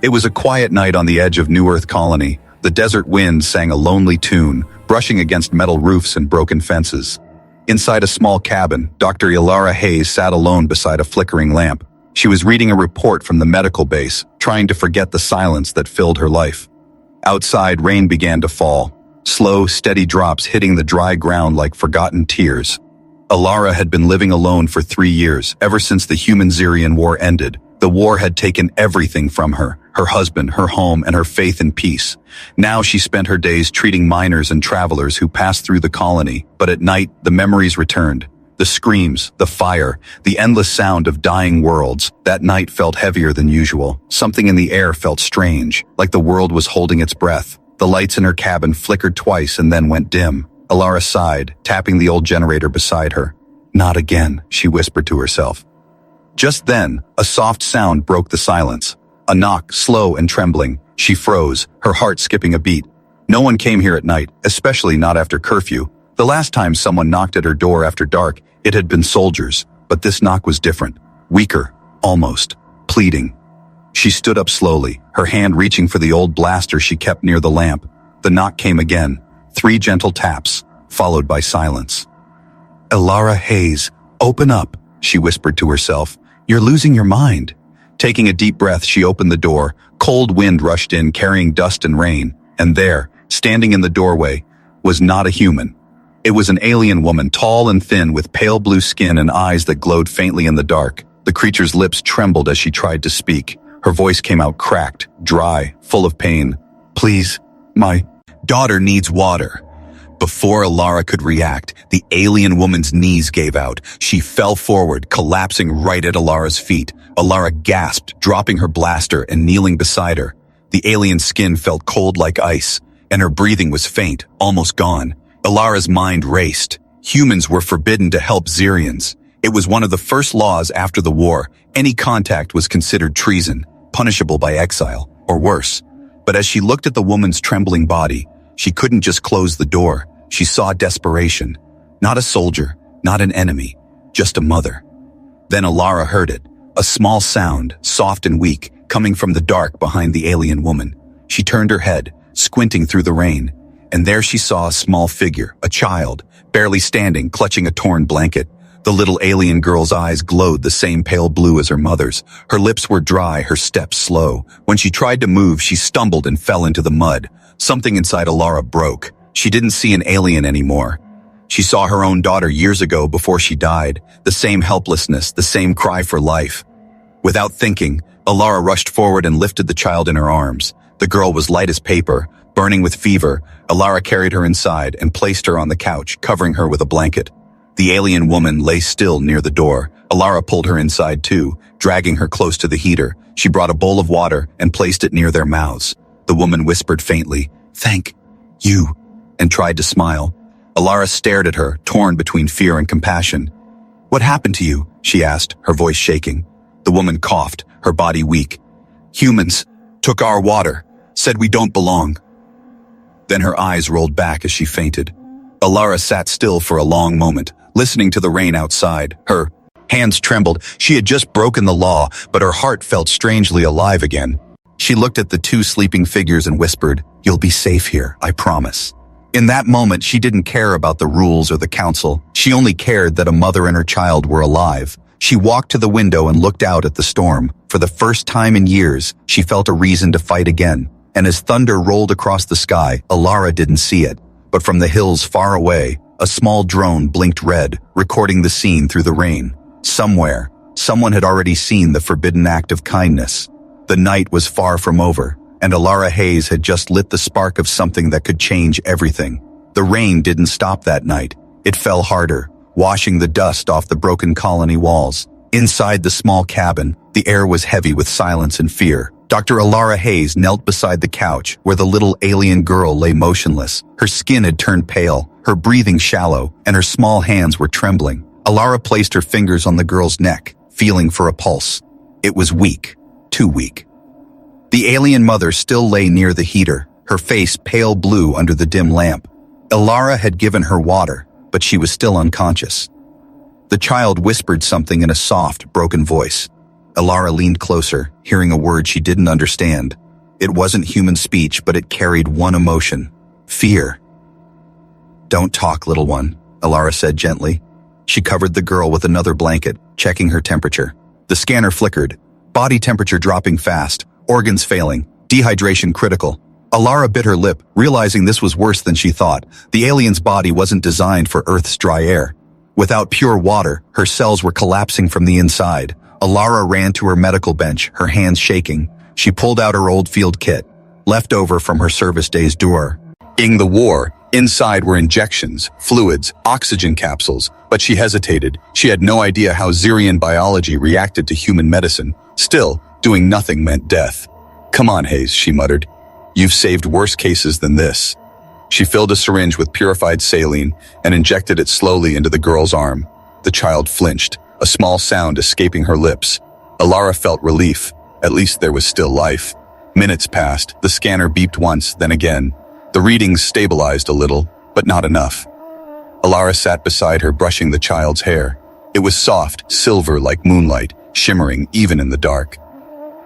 It was a quiet night on the edge of New Earth Colony. The desert wind sang a lonely tune, brushing against metal roofs and broken fences. Inside a small cabin, Dr. Elara Hayes sat alone beside a flickering lamp. She was reading a report from the medical base, trying to forget the silence that filled her life. Outside, rain began to fall, slow, steady drops hitting the dry ground like forgotten tears. Elara had been living alone for 3 years, ever since the Human-Zerian War ended. The war had taken everything from her husband, her home, and her faith in peace. Now she spent her days treating miners and travelers who passed through the colony, but at night, the memories returned. The screams, the fire, the endless sound of dying worlds. That night felt heavier than usual. Something in the air felt strange, like the world was holding its breath. The lights in her cabin flickered twice and then went dim. Elara sighed, tapping the old generator beside her. "Not again," she whispered to herself. Just then, a soft sound broke the silence. A knock, slow and trembling. She froze, her heart skipping a beat. No one came here at night, especially not after curfew. The last time someone knocked at her door after dark, it had been soldiers, but this knock was different. Weaker, almost, pleading. She stood up slowly, her hand reaching for the old blaster she kept near the lamp. The knock came again, 3 gentle taps, followed by silence. "Elara Hayes, open up," she whispered to herself. "You're losing your mind." Taking a deep breath, she opened the door. Cold wind rushed in, carrying dust and rain. And there, standing in the doorway, was not a human. It was an alien woman, tall and thin, with pale blue skin and eyes that glowed faintly in the dark. The creature's lips trembled as she tried to speak. Her voice came out cracked, dry, full of pain. "Please, my daughter needs water." Before Elara could react, the alien woman's knees gave out. She fell forward, collapsing right at Elara's feet. Elara gasped, dropping her blaster and kneeling beside her. The alien's skin felt cold like ice, and her breathing was faint, almost gone. Elara's mind raced. Humans were forbidden to help Zerians. It was one of the first laws after the war. Any contact was considered treason, punishable by exile, or worse. But as she looked at the woman's trembling body, she couldn't just close the door. She saw desperation. Not a soldier, not an enemy, just a mother. Then Elara heard it. A small sound, soft and weak, coming from the dark behind the alien woman. She turned her head, squinting through the rain, and there she saw a small figure, a child, barely standing, clutching a torn blanket. The little alien girl's eyes glowed the same pale blue as her mother's. Her lips were dry, her steps slow. When she tried to move, she stumbled and fell into the mud. Something inside Elara broke. She didn't see an alien anymore. She saw her own daughter years ago before she died, the same helplessness, the same cry for life. Without thinking, Elara rushed forward and lifted the child in her arms. The girl was light as paper, burning with fever. Elara carried her inside and placed her on the couch, covering her with a blanket. The alien woman lay still near the door. Elara pulled her inside too, dragging her close to the heater. She brought a bowl of water and placed it near their mouths. The woman whispered faintly, "Thank you," and tried to smile. Elara stared at her, torn between fear and compassion. "What happened to you?" she asked, her voice shaking. The woman coughed, her body weak. "Humans took our water, said we don't belong." Then her eyes rolled back as she fainted. Elara sat still for a long moment, listening to the rain outside. Her hands trembled. She had just broken the law, but her heart felt strangely alive again. She looked at the 2 sleeping figures and whispered, "You'll be safe here, I promise." In that moment, she didn't care about the rules or the council. She only cared that a mother and her child were alive. She walked to the window and looked out at the storm. For the first time in years, she felt a reason to fight again. And as thunder rolled across the sky, Elara didn't see it. But from the hills far away, a small drone blinked red, recording the scene through the rain. Somewhere, someone had already seen the forbidden act of kindness. The night was far from over, and Elara Hayes had just lit the spark of something that could change everything. The rain didn't stop that night. It fell harder, washing the dust off the broken colony walls. Inside the small cabin, the air was heavy with silence and fear. Dr. Elara Hayes knelt beside the couch where the little alien girl lay motionless. Her skin had turned pale, her breathing shallow, and her small hands were trembling. Elara placed her fingers on the girl's neck, feeling for a pulse. It was weak, too weak. The alien mother still lay near the heater, her face pale blue under the dim lamp. Elara had given her water, but she was still unconscious. The child whispered something in a soft, broken voice. Elara leaned closer, hearing a word she didn't understand. It wasn't human speech, but it carried one emotion: fear. "Don't talk, little one," Elara said gently. She covered the girl with another blanket, checking her temperature. The scanner flickered, body temperature dropping fast, organs failing, dehydration critical. Elara bit her lip, realizing this was worse than she thought. The alien's body wasn't designed for Earth's dry air. Without pure water, her cells were collapsing from the inside. Elara ran to her medical bench, her hands shaking. She pulled out her old field kit, left over from her service day's tour. In the war, inside were injections, fluids, oxygen capsules, but she hesitated. She had no idea how Xerian biology reacted to human medicine. Still, doing nothing meant death. "Come on, Hayes," she muttered. "You've saved worse cases than this." She filled a syringe with purified saline and injected it slowly into the girl's arm. The child flinched, a small sound escaping her lips. Elara felt relief. At least there was still life. Minutes passed. The scanner beeped once, then again. The readings stabilized a little, but not enough. Elara sat beside her, brushing the child's hair. It was soft, silver like moonlight, shimmering even in the dark.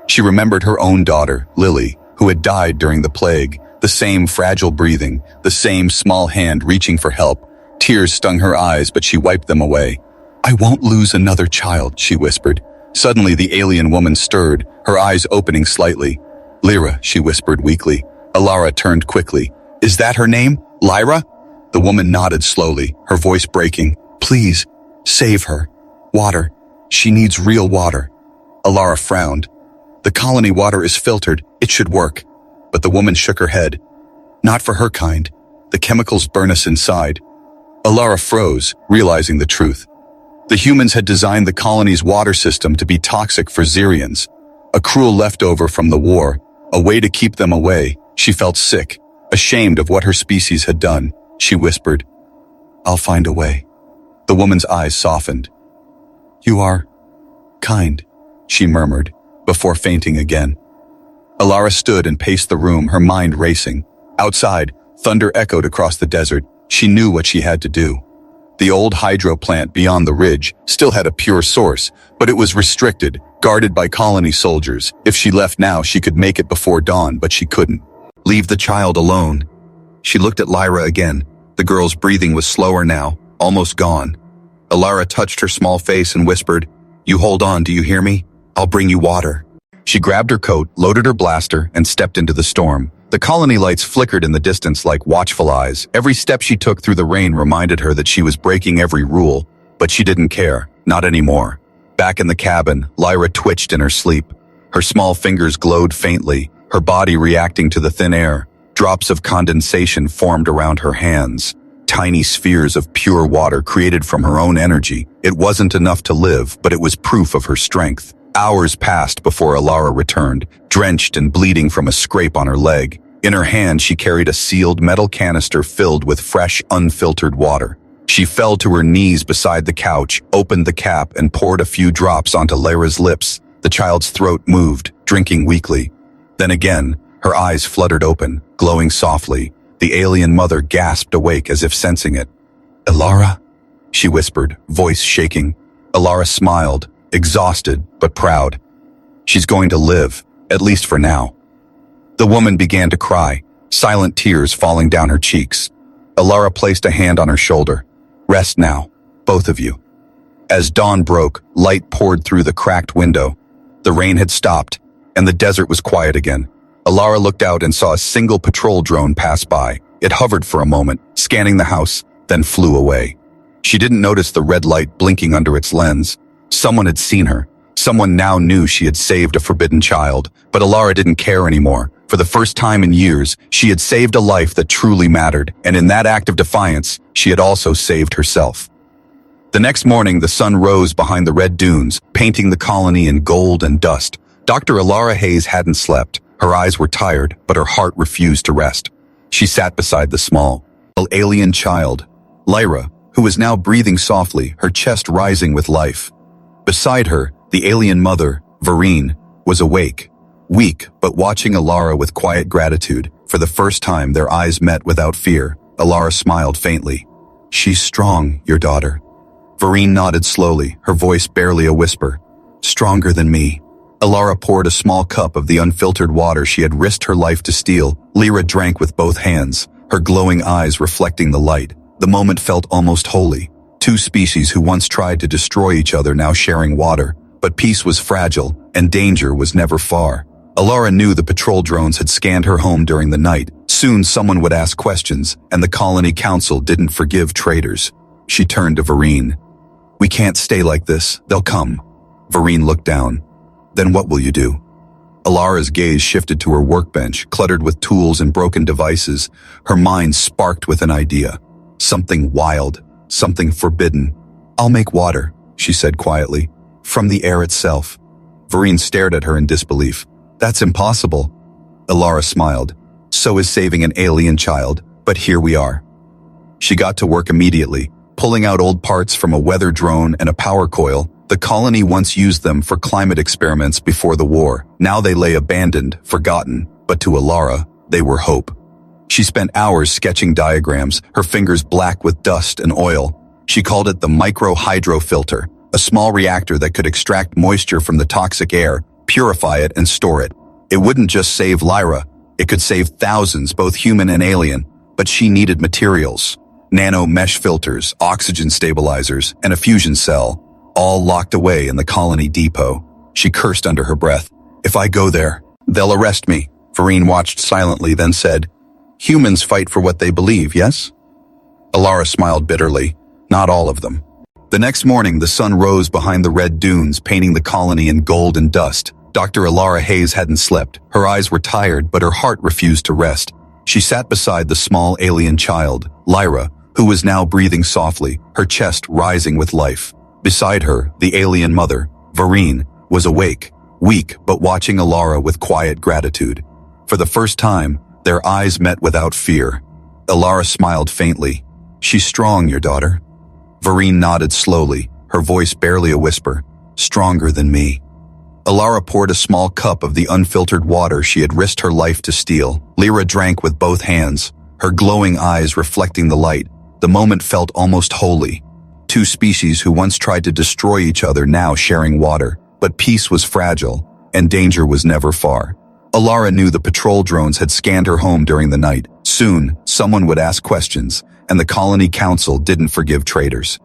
She remembered her own daughter, Lily, who had died during the plague. The same fragile breathing, the same small hand reaching for help. Tears stung her eyes, but she wiped them away. "I won't lose another child," she whispered. Suddenly the alien woman stirred, her eyes opening slightly. "Lyra," she whispered weakly. Elara turned quickly. "Is that her name? Lyra?" The woman nodded slowly, her voice breaking. "Please, save her. Water. She needs real water." Elara frowned. "The colony water is filtered. It should work." But the woman shook her head. "Not for her kind. The chemicals burn us inside." Elara froze, realizing the truth. The humans had designed the colony's water system to be toxic for Xerians. A cruel leftover from the war, a way to keep them away. She felt sick, ashamed of what her species had done. She whispered, "I'll find a way." The woman's eyes softened. "You are kind," she murmured, before fainting again. Elara stood and paced the room, her mind racing. Outside, thunder echoed across the desert. She knew what she had to do. The old hydro plant beyond the ridge still had a pure source, but it was restricted, guarded by colony soldiers. If she left now, she could make it before dawn, but she couldn't. Leave the child alone. She looked at Lyra again. The girl's breathing was slower now, almost gone. Elara touched her small face and whispered, "You hold on, do you hear me? I'll bring you water." She grabbed her coat, loaded her blaster, and stepped into the storm. The colony lights flickered in the distance like watchful eyes. Every step she took through the rain reminded her that she was breaking every rule, but she didn't care, not anymore. Back in the cabin, Lyra twitched in her sleep. Her small fingers glowed faintly, her body reacting to the thin air. Drops of condensation formed around her hands. Tiny spheres of pure water created from her own energy. It wasn't enough to live, but it was proof of her strength. Hours passed before Elara returned, drenched and bleeding from a scrape on her leg. In her hand, she carried a sealed metal canister filled with fresh, unfiltered water. She fell to her knees beside the couch, opened the cap, and poured a few drops onto Lyra's lips. The child's throat moved, drinking weakly. Then again, her eyes fluttered open, glowing softly. The alien mother gasped awake as if sensing it. "Elara?" she whispered, voice shaking. Elara smiled, exhausted but proud. She's going to live, at least for now. The woman began to cry, silent tears falling down her cheeks. Elara placed a hand on her shoulder. "Rest now, both of you." As dawn broke, light poured through the cracked window. The rain had stopped, and the desert was quiet again. Elara looked out and saw a single patrol drone pass by. It hovered for a moment, scanning the house, then flew away. She didn't notice the red light blinking under its lens. Someone had seen her. Someone now knew she had saved a forbidden child, but Elara didn't care anymore. For the first time in years, she had saved a life that truly mattered, and in that act of defiance, she had also saved herself. The next morning, the sun rose behind the red dunes, painting the colony in gold and dust. Dr. Elara Hayes hadn't slept. Her eyes were tired, but her heart refused to rest. She sat beside the small, alien child, Lyra, who was now breathing softly, her chest rising with life. Beside her, the alien mother, Vereen, was awake, weak, but watching Elara with quiet gratitude. For the first time, their eyes met without fear. Elara smiled faintly. "She's strong, your daughter." Vereen nodded slowly, her voice barely a whisper. Stronger than me. Elara poured a small cup of the unfiltered water she had risked her life to steal. Lyra drank with both hands, her glowing eyes reflecting the light. The moment felt almost holy. Two species who once tried to destroy each other now sharing water. But peace was fragile, and danger was never far. Elara knew the patrol drones had scanned her home during the night. Soon someone would ask questions, and the Colony Council didn't forgive traitors. She turned to Vereen. "We can't stay like this. They'll come." Vereen looked down. "Then what will you do?" Elara's gaze shifted to her workbench, cluttered with tools and broken devices. Her mind sparked with an idea. Something wild, something forbidden. "I'll make water," she said quietly, "from the air itself." Vereen stared at her in disbelief. "That's impossible." Elara smiled. "So is saving an alien child, but here we are." She got to work immediately, pulling out old parts from a weather drone and a power coil. The colony once used them for climate experiments before the war. Now they lay abandoned, forgotten, but to Elara, they were hope. She spent hours sketching diagrams, her fingers black with dust and oil. She called it the micro-hydro-filter, a small reactor that could extract moisture from the toxic air, purify it, and store it. It wouldn't just save Lyra, it could save thousands, both human and alien, but she needed materials. Nano mesh filters, oxygen stabilizers, and a fusion cell, all locked away in the colony depot. She cursed under her breath. "If I go there, they'll arrest me." Vereen watched silently, then said, "Humans fight for what they believe, yes?" Elara smiled bitterly. "Not all of them." The next morning, the sun rose behind the red dunes, painting the colony in gold and dust. Dr. Elara Hayes hadn't slept. Her eyes were tired, but her heart refused to rest. She sat beside the small alien child, Lyra, who was now breathing softly, her chest rising with life. Beside her, the alien mother, Vereen, was awake, weak but watching Elara with quiet gratitude. For the first time, their eyes met without fear. Elara smiled faintly. "She's strong, your daughter." Vereen nodded slowly, her voice barely a whisper. "Stronger than me." Elara poured a small cup of the unfiltered water she had risked her life to steal. Lyra drank with both hands, her glowing eyes reflecting the light. The moment felt almost holy. Two species who once tried to destroy each other now sharing water. But peace was fragile, and danger was never far. Elara knew the patrol drones had scanned her home during the night. Soon, someone would ask questions, and the Colony Council didn't forgive traitors.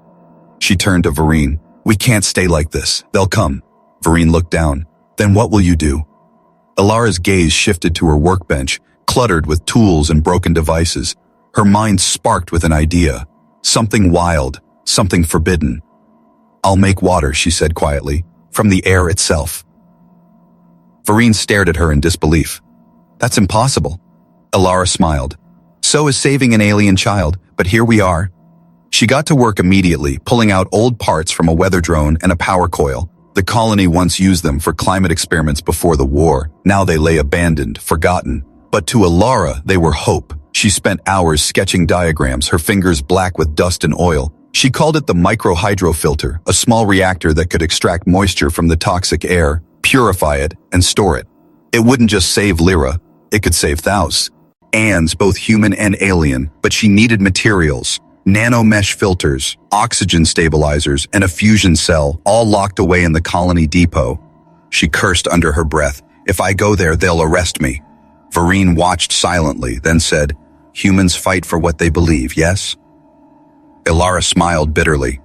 She turned to Vereen. "We can't stay like this. They'll come." Vereen looked down. "Then what will you do?" Elara's gaze shifted to her workbench, cluttered with tools and broken devices. Her mind sparked with an idea. Something wild, something forbidden. "I'll make water," she said quietly, "from the air itself." Vereen stared at her in disbelief. "That's impossible." Elara smiled. "So is saving an alien child, but here we are." She got to work immediately, pulling out old parts from a weather drone and a power coil. The colony once used them for climate experiments before the war. Now they lay abandoned, forgotten. But to Elara, they were hope. She spent hours sketching diagrams, her fingers black with dust and oil. She called it the micro-hydro-filter, a small reactor that could extract moisture from the toxic air, purify it, and store it. It wouldn't just save Lyra, it could save thousands. Ands, both human and alien, but she needed materials. Nano mesh filters, oxygen stabilizers, and a fusion cell, all locked away in the colony depot. She cursed under her breath. "If I go there, they'll arrest me." Vereen watched silently, then said, "Humans fight for what they believe, yes?" Elara smiled bitterly.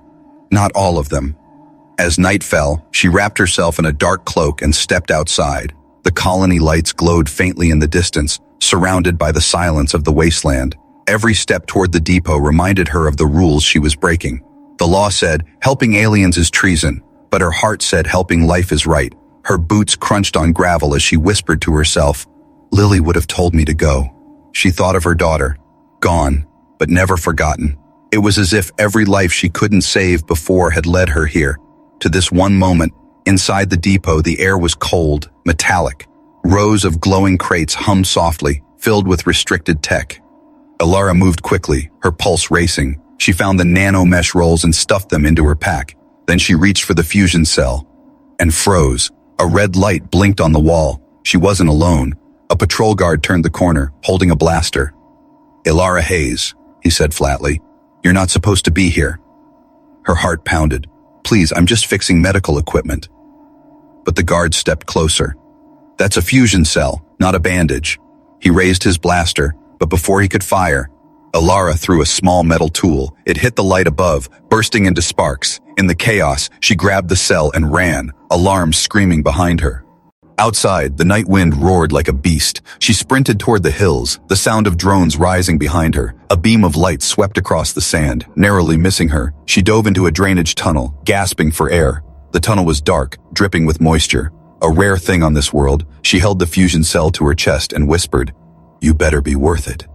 "Not all of them." As night fell, she wrapped herself in a dark cloak and stepped outside. The colony lights glowed faintly in the distance, surrounded by the silence of the wasteland. Every step toward the depot reminded her of the rules she was breaking. The law said, helping aliens is treason, but her heart said helping life is right. Her boots crunched on gravel as she whispered to herself, "Lily would have told me to go." She thought of her daughter, gone, but never forgotten. It was as if every life she couldn't save before had led her here. To this one moment, inside the depot, the air was cold, metallic. Rows of glowing crates hummed softly, filled with restricted tech. Elara moved quickly, her pulse racing. She found the nano mesh rolls and stuffed them into her pack. Then she reached for the fusion cell and froze. A red light blinked on the wall. She wasn't alone. A patrol guard turned the corner, holding a blaster. "Elara Hayes," he said flatly, "you're not supposed to be here." Her heart pounded. "Please, I'm just fixing medical equipment." but the guard stepped closer. "That's a fusion cell, not a bandage." He raised his blaster, but before he could fire, Elara threw a small metal tool. It hit the light above, bursting into sparks. In the chaos, she grabbed the cell and ran, alarms screaming behind her. Outside, the night wind roared like a beast. She sprinted toward the hills, the sound of drones rising behind her. A beam of light swept across the sand, narrowly missing her. She dove into a drainage tunnel, gasping for air. The tunnel was dark, dripping with moisture. A rare thing on this world, she held the fusion cell to her chest and whispered, "You better be worth it."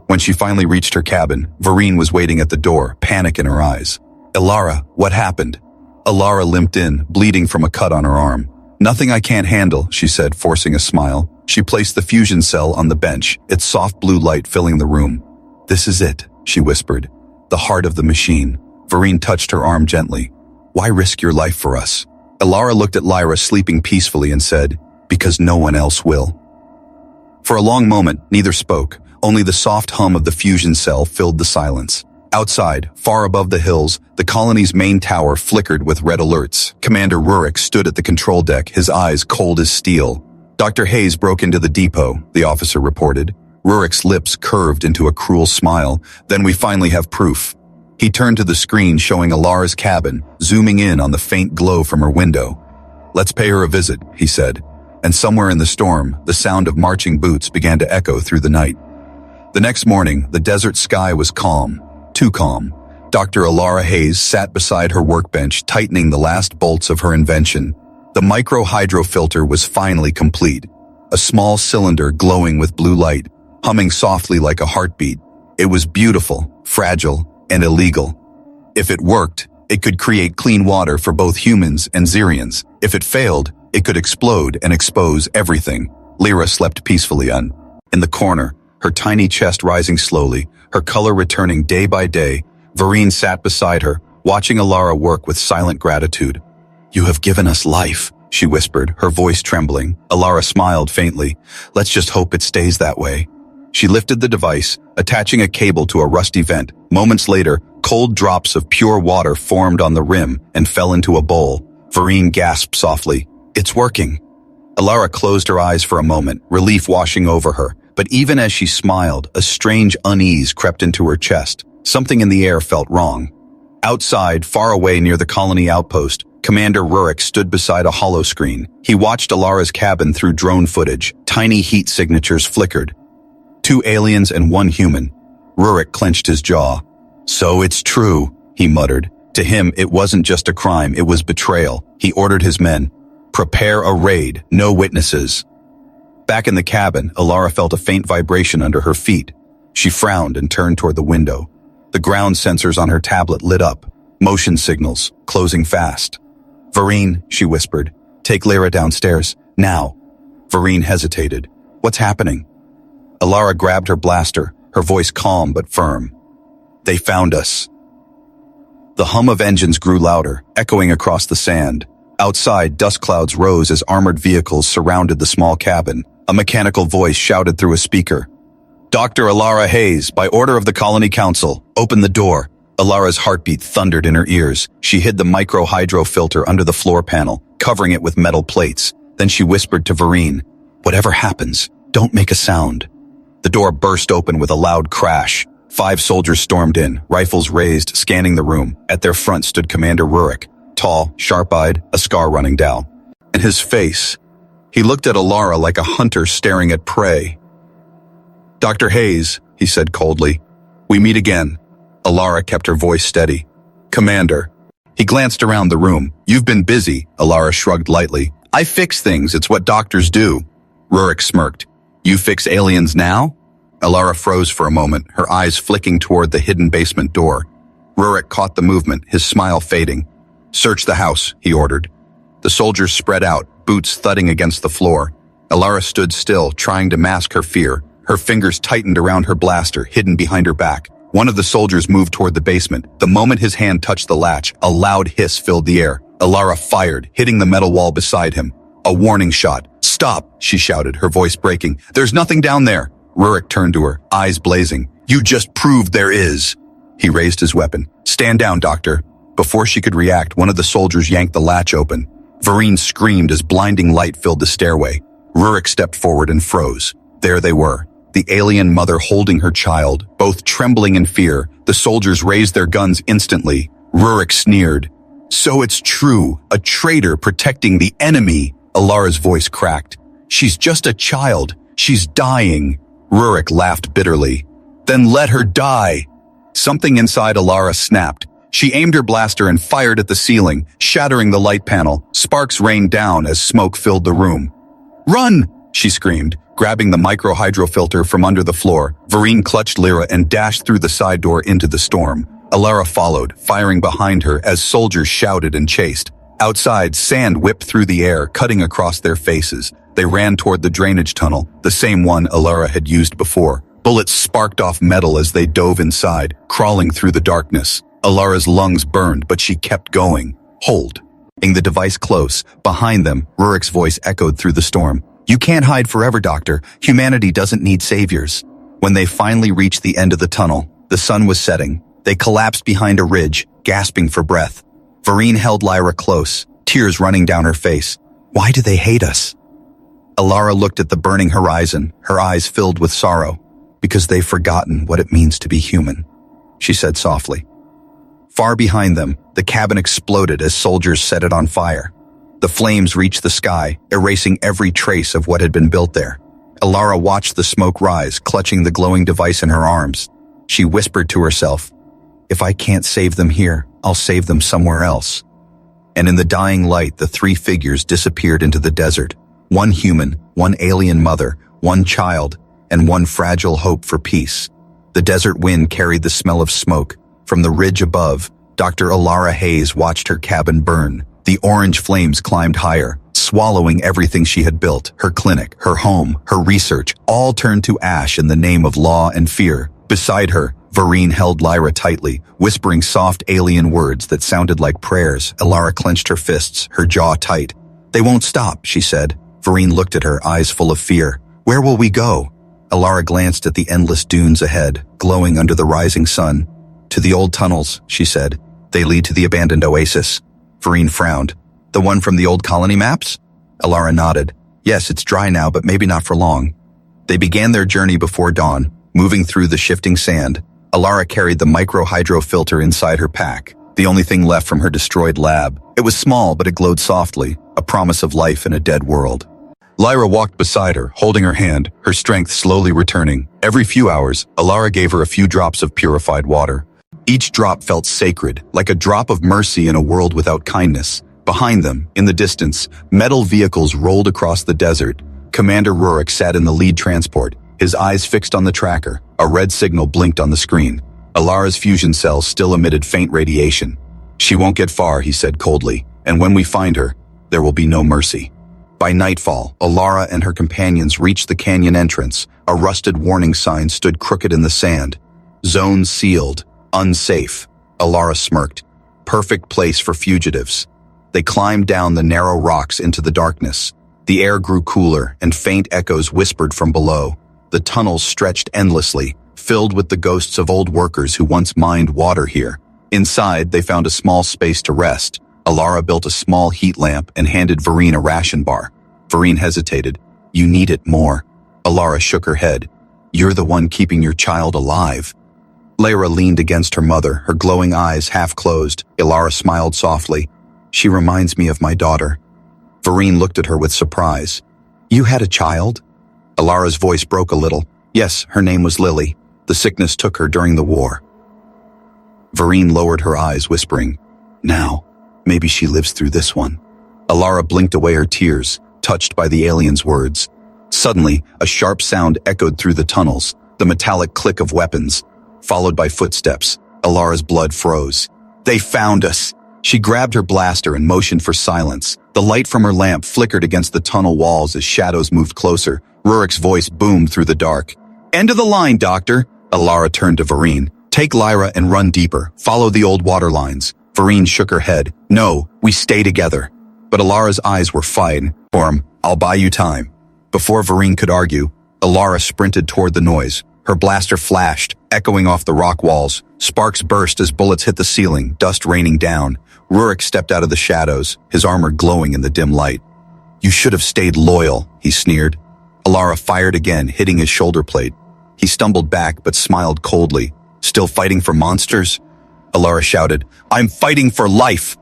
When she finally reached her cabin, Vereen was waiting at the door, panic in her eyes. "Elara, what happened?" Elara limped in, bleeding from a cut on her arm. "Nothing I can't handle," she said, forcing a smile. She placed the fusion cell on the bench, its soft blue light filling the room. "This is it," she whispered. "The heart of the machine." Vereen touched her arm gently. "Why risk your life for us?" Elara looked at Lyra sleeping peacefully and said, "Because no one else will." For a long moment, neither spoke. Only the soft hum of the fusion cell filled the silence. Outside, far above the hills, the colony's main tower flickered with red alerts. Commander Rurik stood at the control deck, his eyes cold as steel. "Dr. Hayes broke into the depot," the officer reported. Rurik's lips curved into a cruel smile. "Then we finally have proof." He turned to the screen showing Elara's cabin, zooming in on the faint glow from her window. "Let's pay her a visit," he said. And somewhere in the storm, the sound of marching boots began to echo through the night. The next morning, the desert sky was calm. Too calm. Dr. Elara Hayes sat beside her workbench, tightening the last bolts of her invention. The micro-hydrofilter was finally complete. A small cylinder glowing with blue light, humming softly like a heartbeat. It was beautiful, fragile, and illegal. If it worked, it could create clean water for both humans and Xerians. If it failed, it could explode and expose everything. Lyra slept peacefully in the corner, her tiny chest rising slowly, her color returning day by day. Vereen sat beside her, watching Elara work with silent gratitude. "You have given us life," she whispered, her voice trembling. Elara smiled faintly. "Let's just hope it stays that way." She lifted the device, attaching a cable to a rusty vent. Moments later, cold drops of pure water formed on the rim and fell into a bowl. Vereen gasped softly. "It's working." Elara closed her eyes for a moment, relief washing over her. But even as she smiled, a strange unease crept into her chest. Something in the air felt wrong. Outside, far away near the colony outpost, Commander Rurik stood beside a holoscreen. He watched Elara's cabin through drone footage. Tiny heat signatures flickered. 2 aliens and 1 human. Rurik clenched his jaw. "So it's true," he muttered. To him, it wasn't just a crime, it was betrayal. He ordered his men, "Prepare a raid, no witnesses." Back in the cabin, Elara felt a faint vibration under her feet. She frowned and turned toward the window. The ground sensors on her tablet lit up. Motion signals, closing fast. "Vereen," she whispered, "take Lyra downstairs, now." Vereen hesitated. "What's happening?" Elara grabbed her blaster, her voice calm but firm. "They found us." The hum of engines grew louder, echoing across the sand. Outside, dust clouds rose as armored vehicles surrounded the small cabin. A mechanical voice shouted through a speaker. "Dr. Elara Hayes, by order of the Colony Council, open the door." Elara's heartbeat thundered in her ears. She hid the micro-hydrofilter under the floor panel, covering it with metal plates. Then she whispered to Vereen, "Whatever happens, don't make a sound." The door burst open with a loud crash. 5 soldiers stormed in, rifles raised, scanning the room. At their front stood Commander Rurik, tall, sharp-eyed, a scar running down. And his face. He looked at Elara like a hunter staring at prey. "Dr. Hayes," he said coldly, "we meet again." Elara kept her voice steady. "Commander." He glanced around the room. "You've been busy," Elara shrugged lightly. "I fix things, it's what doctors do." Rurik smirked. "You fix aliens now?" Elara froze for a moment, her eyes flicking toward the hidden basement door. Rurik caught the movement, his smile fading. "Search the house," he ordered. The soldiers spread out, boots thudding against the floor. Elara stood still, trying to mask her fear. Her fingers tightened around her blaster, hidden behind her back. One of the soldiers moved toward the basement. The moment his hand touched the latch, a loud hiss filled the air. Elara fired, hitting the metal wall beside him. A warning shot. "Stop," she shouted, her voice breaking. "There's nothing down there." Rurik turned to her, eyes blazing. "You just proved there is." He raised his weapon. "Stand down, doctor." Before she could react, one of the soldiers yanked the latch open. Vereen screamed as blinding light filled the stairway. Rurik stepped forward and froze. There they were, the alien mother holding her child, both trembling in fear. The soldiers raised their guns instantly. Rurik sneered. "So it's true, a traitor protecting the enemy." Elara's voice cracked. "She's just a child. She's dying." Rurik laughed bitterly. "Then let her die." Something inside Elara snapped. She aimed her blaster and fired at the ceiling, shattering the light panel. Sparks rained down as smoke filled the room. "Run!" she screamed, grabbing the micro-hydrofilter from under the floor. Vereen clutched Lyra and dashed through the side door into the storm. Elara followed, firing behind her as soldiers shouted and chased. Outside, sand whipped through the air, cutting across their faces. They ran toward the drainage tunnel, the same one Elara had used before. Bullets sparked off metal as they dove inside, crawling through the darkness. Elara's lungs burned, but she kept going. "Hold." Ing the device close. Behind them, Rurik's voice echoed through the storm. "You can't hide forever, Doctor. Humanity doesn't need saviors." When they finally reached the end of the tunnel, the sun was setting. They collapsed behind a ridge, gasping for breath. Vereen held Lyra close, tears running down her face. "Why do they hate us?" Elara looked at the burning horizon, her eyes filled with sorrow. "Because they've forgotten what it means to be human," she said softly. Far behind them, the cabin exploded as soldiers set it on fire. The flames reached the sky, erasing every trace of what had been built there. Elara watched the smoke rise, clutching the glowing device in her arms. She whispered to herself, "If I can't save them here, I'll save them somewhere else." And in the dying light, the three figures disappeared into the desert. One human, one alien mother, one child, and one fragile hope for peace. The desert wind carried the smell of smoke. From the ridge above, Dr. Elara Hayes watched her cabin burn. The orange flames climbed higher, swallowing everything she had built. Her clinic, her home, her research, all turned to ash in the name of law and fear. Beside her, Vereen held Lyra tightly, whispering soft alien words that sounded like prayers. Elara clenched her fists, her jaw tight. "They won't stop," she said. Vereen looked at her, eyes full of fear. "Where will we go?" Elara glanced at the endless dunes ahead, glowing under the rising sun. "To the old tunnels," she said. "They lead to the abandoned oasis." Vereen frowned. "The one from the old colony maps?" Elara nodded. "Yes, it's dry now, but maybe not for long." They began their journey before dawn, moving through the shifting sand. Elara carried the micro-hydro-filter inside her pack, the only thing left from her destroyed lab. It was small, but it glowed softly, a promise of life in a dead world. Lyra walked beside her, holding her hand, her strength slowly returning. Every few hours, Elara gave her a few drops of purified water. Each drop felt sacred, like a drop of mercy in a world without kindness. Behind them, in the distance, metal vehicles rolled across the desert. Commander Rurik sat in the lead transport, his eyes fixed on the tracker. A red signal blinked on the screen. Elara's fusion cells still emitted faint radiation. "She won't get far," he said coldly, "and when we find her, there will be no mercy." By nightfall, Elara and her companions reached the canyon entrance. A rusted warning sign stood crooked in the sand. "Zone sealed. Unsafe." Elara smirked. "Perfect place for fugitives." They climbed down the narrow rocks into the darkness. The air grew cooler, and faint echoes whispered from below. The tunnels stretched endlessly, filled with the ghosts of old workers who once mined water here. Inside, they found a small space to rest. Elara built a small heat lamp and handed Vereen a ration bar. Vereen hesitated. "You need it more." Elara shook her head. "You're the one keeping your child alive." Lyra leaned against her mother, her glowing eyes half closed. Elara smiled softly. "She reminds me of my daughter." Vereen looked at her with surprise. "You had a child?" Elara's voice broke a little. "Yes, her name was Lily. The sickness took her during the war." Vereen lowered her eyes, whispering, "Now, maybe she lives through this one." Elara blinked away her tears, touched by the alien's words. Suddenly, a sharp sound echoed through the tunnels, the metallic click of weapons, followed by footsteps. Elara's blood froze. "They found us!" She grabbed her blaster and motioned for silence. The light from her lamp flickered against the tunnel walls as shadows moved closer. Rurik's voice boomed through the dark. "End of the line, Doctor!" Elara turned to Vereen. "Take Lyra and run deeper. Follow the old water lines." Vereen shook her head. "No, we stay together." But Elara's eyes were fine. "I'll buy you time." Before Vereen could argue, Elara sprinted toward the noise. Her blaster flashed, echoing off the rock walls. Sparks burst as bullets hit the ceiling, dust raining down. Rurik stepped out of the shadows, his armor glowing in the dim light. "You should have stayed loyal," he sneered. Elara fired again, hitting his shoulder plate. He stumbled back but smiled coldly. "Still fighting for monsters?" Elara shouted, "I'm fighting for life!"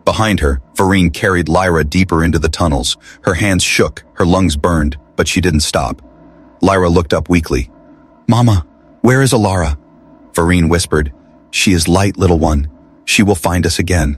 Behind her, Vereen carried Lyra deeper into the tunnels. Her hands shook, her lungs burned, but she didn't stop. Lyra looked up weakly. "Mama, where is Elara?" Vereen whispered, "She is light, little one. She will find us again."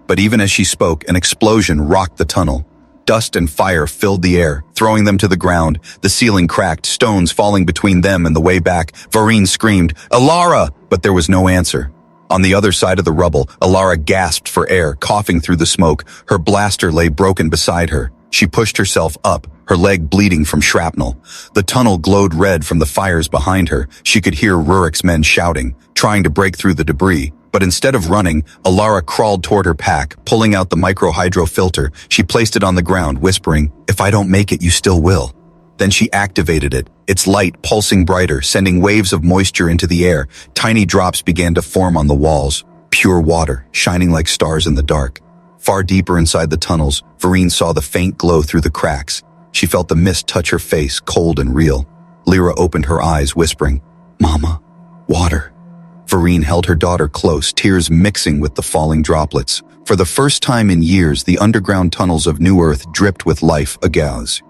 But even as she spoke, an explosion rocked the tunnel. Dust and fire filled the air, throwing them to the ground. The ceiling cracked, stones falling between them and the way back. Vereen screamed, "Elara!" But there was no answer. On the other side of the rubble, Elara gasped for air, coughing through the smoke. Her blaster lay broken beside her. She pushed herself up, her leg bleeding from shrapnel. The tunnel glowed red from the fires behind her. She could hear Rurik's men shouting, trying to break through the debris. But instead of running, Elara crawled toward her pack, pulling out the microhydro filter. She placed it on the ground, whispering, "If I don't make it, you still will." Then she activated it, its light pulsing brighter, sending waves of moisture into the air. Tiny drops began to form on the walls, pure water, shining like stars in the dark. Far deeper inside the tunnels, Vereen saw the faint glow through the cracks. She felt the mist touch her face, cold and real. Lyra opened her eyes, whispering, "Mama, water." Vereen held her daughter close, tears mixing with the falling droplets. For the first time in years, the underground tunnels of New Earth dripped with life agaze.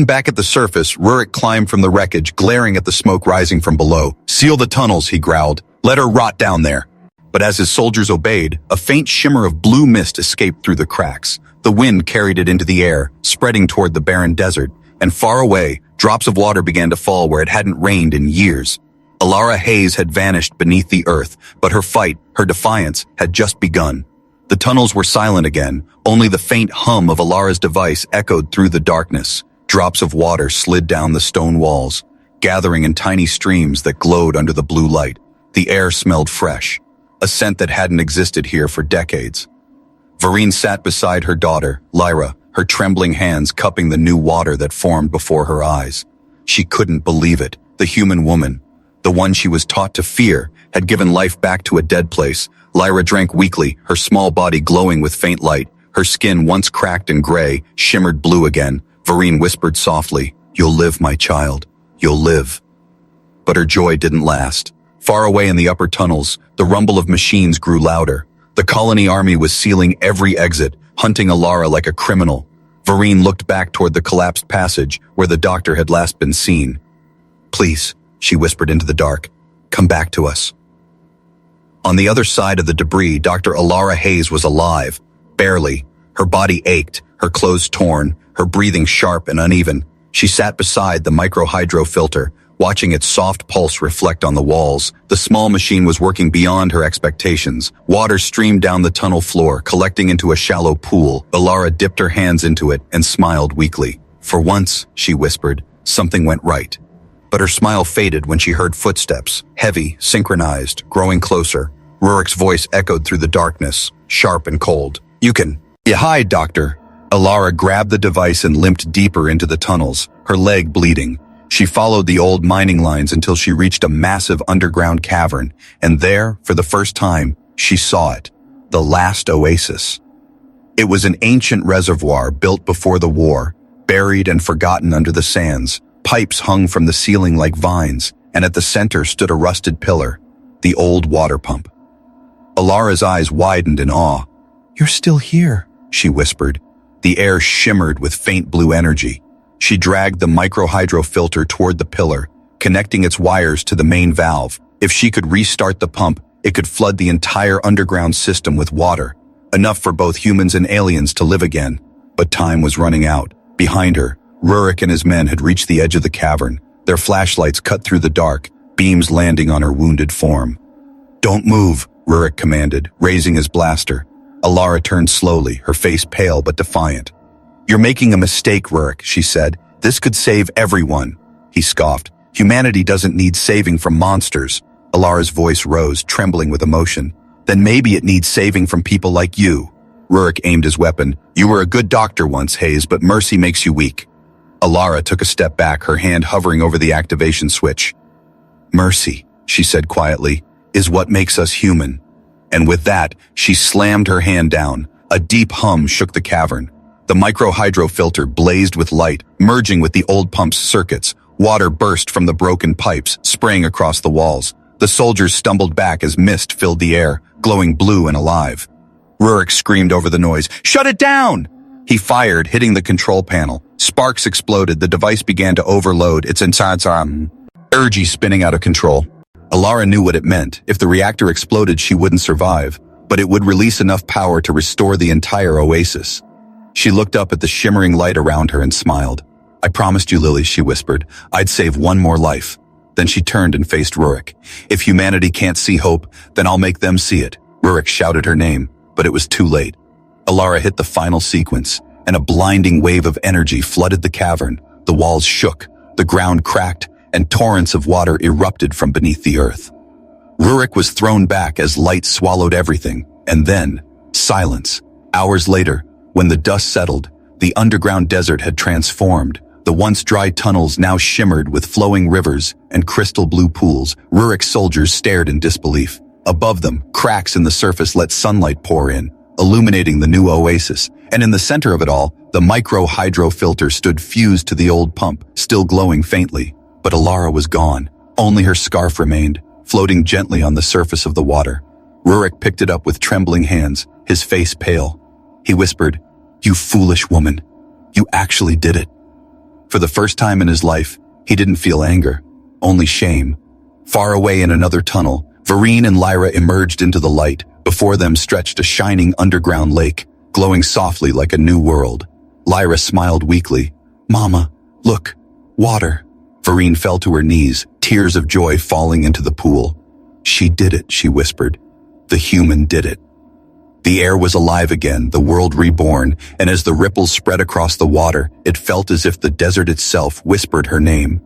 Back at the surface, Rurik climbed from the wreckage, glaring at the smoke rising from below. "Seal the tunnels," he growled. "Let her rot down there." But as his soldiers obeyed, a faint shimmer of blue mist escaped through the cracks. The wind carried it into the air, spreading toward the barren desert, and far away, drops of water began to fall where it hadn't rained in years. Elara Hayes had vanished beneath the earth, but her fight, her defiance, had just begun. The tunnels were silent again, only the faint hum of Elara's device echoed through the darkness. Drops of water slid down the stone walls, gathering in tiny streams that glowed under the blue light. The air smelled fresh, a scent that hadn't existed here for decades. Vereen sat beside her daughter, Lyra, her trembling hands cupping the new water that formed before her eyes. She couldn't believe it. The human woman, the one she was taught to fear, had given life back to a dead place. Lyra drank weakly, her small body glowing with faint light. Her skin, once cracked and gray, shimmered blue again. Vereen whispered softly, "You'll live, my child. You'll live." But her joy didn't last. Far away in the upper tunnels, the rumble of machines grew louder. The colony army was sealing every exit, hunting Elara like a criminal. Vereen looked back toward the collapsed passage where the doctor had last been seen. "Please," she whispered into the dark, "come back to us." On the other side of the debris, Dr. Elara Hayes was alive, barely. Her body ached, her clothes torn, her breathing sharp and uneven. She sat beside the microhydro filter, watching its soft pulse reflect on the walls. The small machine was working beyond her expectations. Water streamed down the tunnel floor, collecting into a shallow pool. Elara dipped her hands into it and smiled weakly. "For once," she whispered, "something went right." But her smile faded when she heard footsteps, heavy, synchronized, growing closer. Rurik's voice echoed through the darkness, sharp and cold. "You can..." "Yeah, hi, Doctor." Elara grabbed the device and limped deeper into the tunnels, her leg bleeding. She followed the old mining lines until she reached a massive underground cavern, and there, for the first time, she saw it, the last oasis. It was an ancient reservoir built before the war, buried and forgotten under the sands. Pipes hung from the ceiling like vines, and at the center stood a rusted pillar, the old water pump. Elara's eyes widened in awe. "You're still here," she whispered. The air shimmered with faint blue energy. She dragged the microhydro filter toward the pillar, connecting its wires to the main valve. If she could restart the pump, it could flood the entire underground system with water, enough for both humans and aliens to live again. But time was running out. Behind her, Rurik and his men had reached the edge of the cavern. Their flashlights cut through the dark, beams landing on her wounded form. "Don't move," Rurik commanded, raising his blaster. Elara turned slowly, her face pale but defiant. "You're making a mistake, Rurik," she said. "This could save everyone." He scoffed. "Humanity doesn't need saving from monsters." Elara's voice rose, trembling with emotion. "Then maybe it needs saving from people like you." Rurik aimed his weapon. "You were a good doctor once, Hayes, but mercy makes you weak." Elara took a step back, her hand hovering over the activation switch. "Mercy," she said quietly, "is what makes us human." And with that, she slammed her hand down. A deep hum shook the cavern. The micro-hydro filter blazed with light, merging with the old pump's circuits. Water burst from the broken pipes, spraying across the walls. The soldiers stumbled back as mist filled the air, glowing blue and alive. Rurik screamed over the noise, "Shut it down!" He fired, hitting the control panel. Sparks exploded. The device began to overload, its entire energy spinning out of control. Elara knew what it meant. If the reactor exploded, she wouldn't survive, but it would release enough power to restore the entire oasis. She looked up at the shimmering light around her and smiled. "I promised you, Lily," she whispered. "I'd save one more life." Then she turned and faced Rurik. "If humanity can't see hope, then I'll make them see it." Rurik shouted her name, but it was too late. Elara hit the final sequence, and a blinding wave of energy flooded the cavern. The walls shook, the ground cracked, and torrents of water erupted from beneath the earth. Rurik was thrown back as light swallowed everything, and then, silence. Hours later, when the dust settled, the underground desert had transformed. The once dry tunnels now shimmered with flowing rivers and crystal blue pools. Rurik's soldiers stared in disbelief. Above them, cracks in the surface let sunlight pour in, illuminating the new oasis. And in the center of it all, the micro-hydro filter stood fused to the old pump, still glowing faintly. But Elara was gone. Only her scarf remained, floating gently on the surface of the water. Rurik picked it up with trembling hands, his face pale. He whispered, "You foolish woman. You actually did it." For the first time in his life, he didn't feel anger, only shame. Far away in another tunnel, Vereen and Lyra emerged into the light. Before them stretched a shining underground lake, glowing softly like a new world. Lyra smiled weakly. "Mama, look, water." Vereen fell to her knees, tears of joy falling into the pool. "She did it," she whispered. "The human did it." The air was alive again, the world reborn, and as the ripples spread across the water, it felt as if the desert itself whispered her name.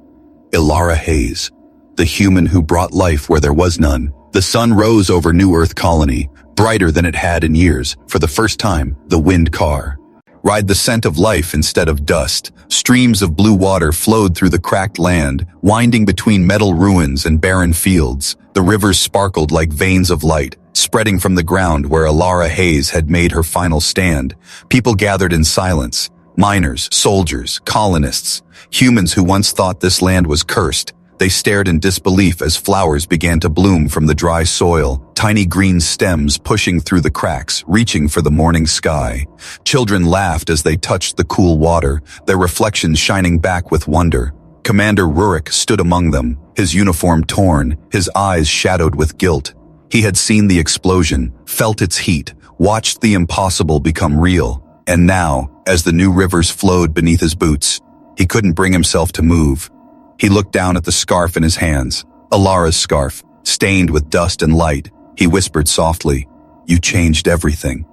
Elara Hayes, the human who brought life where there was none. The sun rose over New Earth Colony, brighter than it had in years. For the first time, the wind car ride the scent of life instead of dust. Streams of blue water flowed through the cracked land, winding between metal ruins and barren fields. The rivers sparkled like veins of light, spreading from the ground where Elara Hayes had made her final stand. People gathered in silence. Miners, soldiers, colonists, humans who once thought this land was cursed. They stared in disbelief as flowers began to bloom from the dry soil, tiny green stems pushing through the cracks, reaching for the morning sky. Children laughed as they touched the cool water, their reflections shining back with wonder. Commander Rurik stood among them, his uniform torn, his eyes shadowed with guilt. He had seen the explosion, felt its heat, watched the impossible become real. And now, as the new rivers flowed beneath his boots, he couldn't bring himself to move. He looked down at the scarf in his hands, Elara's scarf, stained with dust and light. He whispered softly, "You changed everything."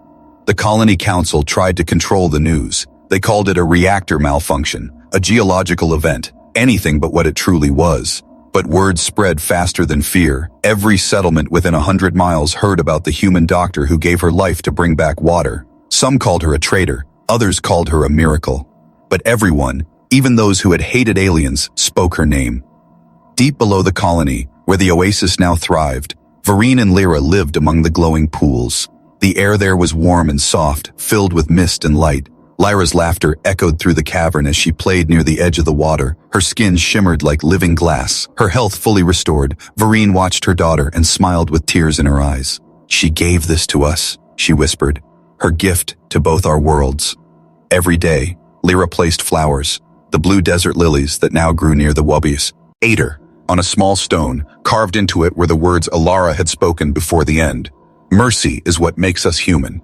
The Colony Council tried to control the news. They called it a reactor malfunction, a geological event, anything but what it truly was. But word spread faster than fear. Every settlement within 100 miles heard about the human doctor who gave her life to bring back water. Some called her a traitor, others called her a miracle. But everyone, even those who had hated aliens, spoke her name. Deep below the colony, where the oasis now thrived, Vereen and Lyra lived among the glowing pools. The air there was warm and soft, filled with mist and light. Lyra's laughter echoed through the cavern as she played near the edge of the water. Her skin shimmered like living glass. Her health fully restored, Vereen watched her daughter and smiled with tears in her eyes. "She gave this to us," she whispered, "her gift to both our worlds." Every day, Lyra placed flowers, the blue desert lilies that now grew near the Wubbies, ate her. On a small stone, carved into it were the words Elara had spoken before the end. "Mercy is what makes us human."